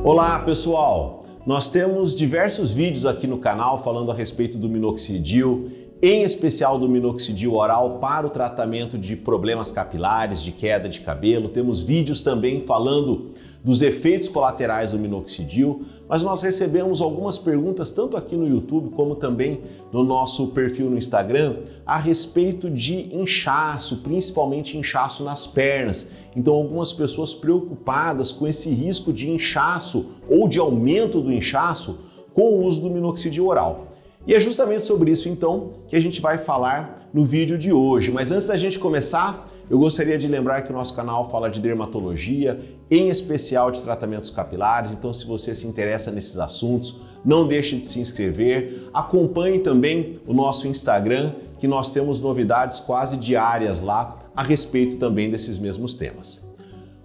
Olá pessoal, nós temos diversos vídeos aqui no canal falando a respeito do minoxidil, em especial do minoxidil oral para o tratamento de problemas capilares, de queda de cabelo. Temos vídeos também falando dos efeitos colaterais do minoxidil, mas nós recebemos algumas perguntas tanto aqui no YouTube como também no nosso perfil no Instagram a respeito de inchaço, principalmente inchaço nas pernas. Então algumas pessoas preocupadas com esse risco de inchaço ou de aumento do inchaço com o uso do minoxidil oral. E é justamente sobre isso então que a gente vai falar no vídeo de hoje. Mas antes da gente começar, eu gostaria de lembrar que o nosso canal fala de dermatologia, em especial de tratamentos capilares, então se você se interessa nesses assuntos, não deixe de se inscrever, acompanhe também o nosso Instagram, que nós temos novidades quase diárias lá a respeito também desses mesmos temas.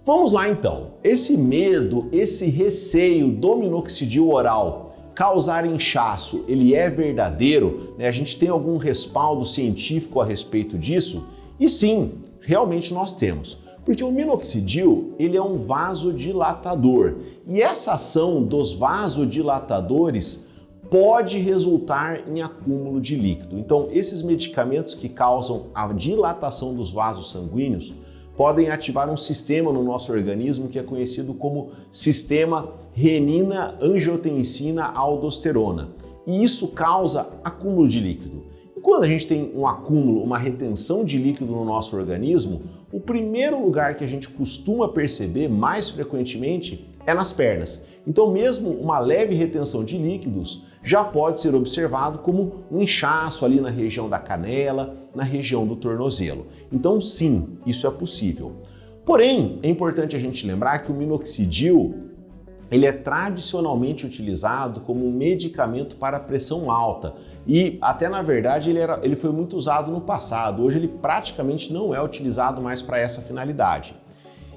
Vamos lá então, esse medo, esse receio do minoxidil oral causar inchaço, ele é verdadeiro? A gente tem algum respaldo científico a respeito disso? E sim, realmente nós temos, porque o minoxidil ele é um vasodilatador e essa ação dos vasodilatadores pode resultar em acúmulo de líquido. Então, esses medicamentos que causam a dilatação dos vasos sanguíneos podem ativar um sistema no nosso organismo que é conhecido como sistema renina-angiotensina-aldosterona. E isso causa acúmulo de líquido. E quando a gente tem um acúmulo, uma retenção de líquido no nosso organismo, o primeiro lugar que a gente costuma perceber mais frequentemente é nas pernas. Então mesmo uma leve retenção de líquidos já pode ser observado como um inchaço ali na região da canela, na região do tornozelo. Então sim, isso é possível. Porém, é importante a gente lembrar que o minoxidil ele é tradicionalmente utilizado como um medicamento para pressão alta e até na verdade ele foi muito usado no passado. Hoje ele praticamente não é utilizado mais para essa finalidade.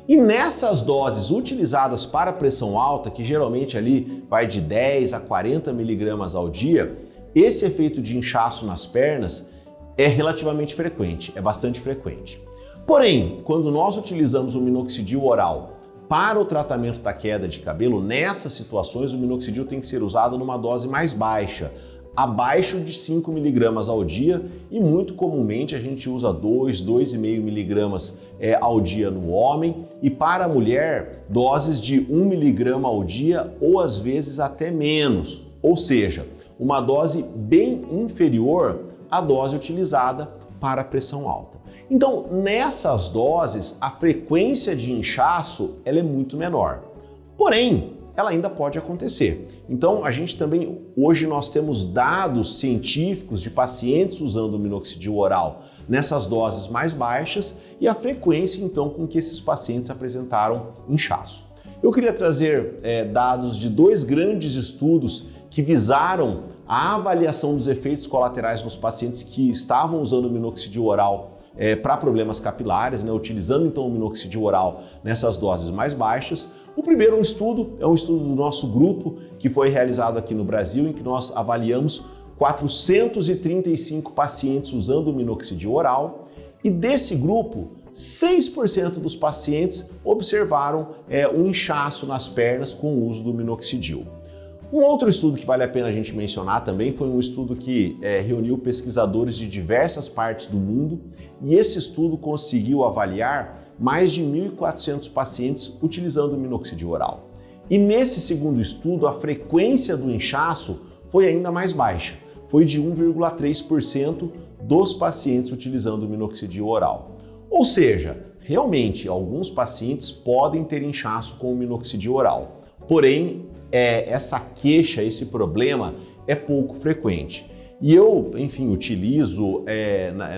E nessas doses utilizadas para pressão alta, que geralmente ali vai de 10 a 40 miligramas ao dia, esse efeito de inchaço nas pernas é relativamente frequente, é bastante frequente. Porém, quando nós utilizamos o minoxidil oral para o tratamento da queda de cabelo, nessas situações o minoxidil tem que ser usado numa dose mais baixa, abaixo de 5 miligramas ao dia e muito comumente a gente usa 2,5 miligramas ao dia no homem e para a mulher doses de 1 miligrama ao dia ou às vezes até menos, ou seja, uma dose bem inferior à dose utilizada para a pressão alta. Então nessas doses a frequência de inchaço ela é muito menor, porém ela ainda pode acontecer. Então a gente também, hoje nós temos dados científicos de pacientes usando o minoxidil oral nessas doses mais baixas e a frequência então com que esses pacientes apresentaram inchaço. Eu queria trazer dados de dois grandes estudos que visaram a avaliação dos efeitos colaterais nos pacientes que estavam usando o minoxidil oral para problemas capilares, utilizando então o minoxidil oral nessas doses mais baixas. O primeiro estudo é um estudo do nosso grupo que foi realizado aqui no Brasil, em que nós avaliamos 435 pacientes usando o minoxidil oral e desse grupo, 6% dos pacientes observaram um inchaço nas pernas com o uso do minoxidil. Um outro estudo que vale a pena a gente mencionar também foi um estudo que reuniu pesquisadores de diversas partes do mundo e esse estudo conseguiu avaliar mais de 1.400 pacientes utilizando o minoxidil oral. E nesse segundo estudo, a frequência do inchaço foi ainda mais baixa, foi de 1,3% dos pacientes utilizando o minoxidil oral. Ou seja, realmente alguns pacientes podem ter inchaço com o minoxidil oral, porém essa queixa, esse problema é pouco frequente. E eu, enfim, utilizo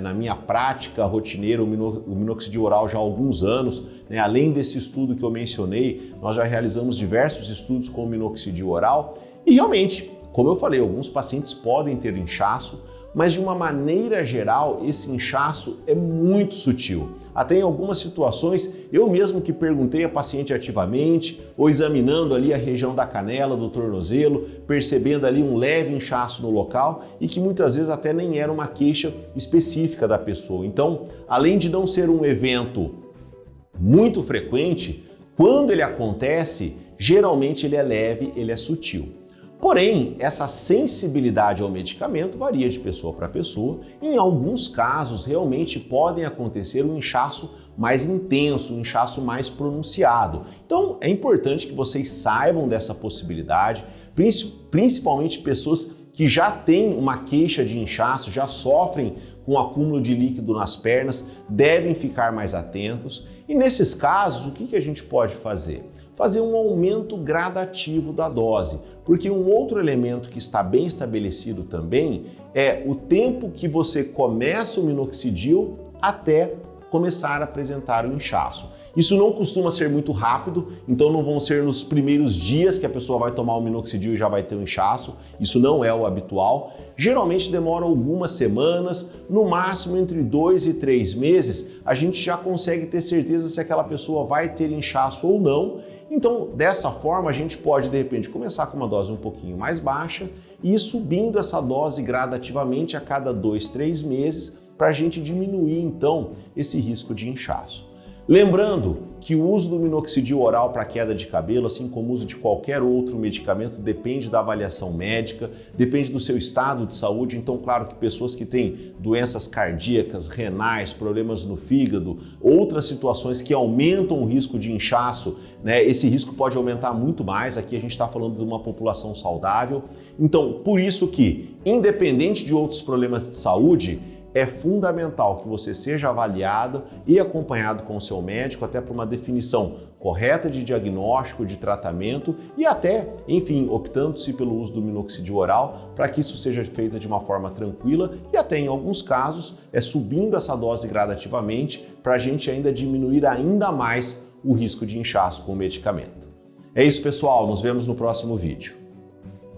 na minha prática rotineira o minoxidil oral já há alguns anos. Além desse estudo que eu mencionei, nós já realizamos diversos estudos com o minoxidil oral e realmente, como eu falei, alguns pacientes podem ter inchaço, mas de uma maneira geral esse inchaço é muito sutil. Até em algumas situações, eu mesmo que perguntei a paciente ativamente ou examinando ali a região da canela, do tornozelo, percebendo ali um leve inchaço no local e que muitas vezes até nem era uma queixa específica da pessoa. Então, além de não ser um evento muito frequente, quando ele acontece, geralmente ele é leve, ele é sutil. Porém, essa sensibilidade ao medicamento varia de pessoa para pessoa. Em alguns casos, realmente podem acontecer um inchaço mais intenso, um inchaço mais pronunciado. Então, é importante que vocês saibam dessa possibilidade, principalmente pessoas que já têm uma queixa de inchaço, já sofrem com acúmulo de líquido nas pernas, devem ficar mais atentos. E nesses casos, o que a gente pode fazer? Fazer um aumento gradativo da dose, porque um outro elemento que está bem estabelecido também é o tempo que você começa o minoxidil até começar a apresentar o inchaço. Isso não costuma ser muito rápido, então não vão ser nos primeiros dias que a pessoa vai tomar o minoxidil e já vai ter um inchaço, isso não é o habitual. Geralmente demora algumas semanas, no máximo entre 2 e 3 meses, a gente já consegue ter certeza se aquela pessoa vai ter inchaço ou não. Então, dessa forma, a gente pode, de repente, começar com uma dose um pouquinho mais baixa e ir subindo essa dose gradativamente a cada 2, 3 meses para a gente diminuir, então, esse risco de inchaço. Lembrando que o uso do minoxidil oral para queda de cabelo, assim como o uso de qualquer outro medicamento, depende da avaliação médica, depende do seu estado de saúde. Então, claro que pessoas que têm doenças cardíacas, renais, problemas no fígado, outras situações que aumentam o risco de inchaço, né? Esse risco pode aumentar muito mais. Aqui a gente está falando de uma população saudável. Então, por isso que, independente de outros problemas de saúde, é fundamental que você seja avaliado e acompanhado com o seu médico até para uma definição correta de diagnóstico, de tratamento e até, enfim, optando-se pelo uso do minoxidil oral para que isso seja feito de uma forma tranquila e até em alguns casos subindo essa dose gradativamente para a gente ainda diminuir ainda mais o risco de inchaço com o medicamento. É isso, pessoal, nos vemos no próximo vídeo.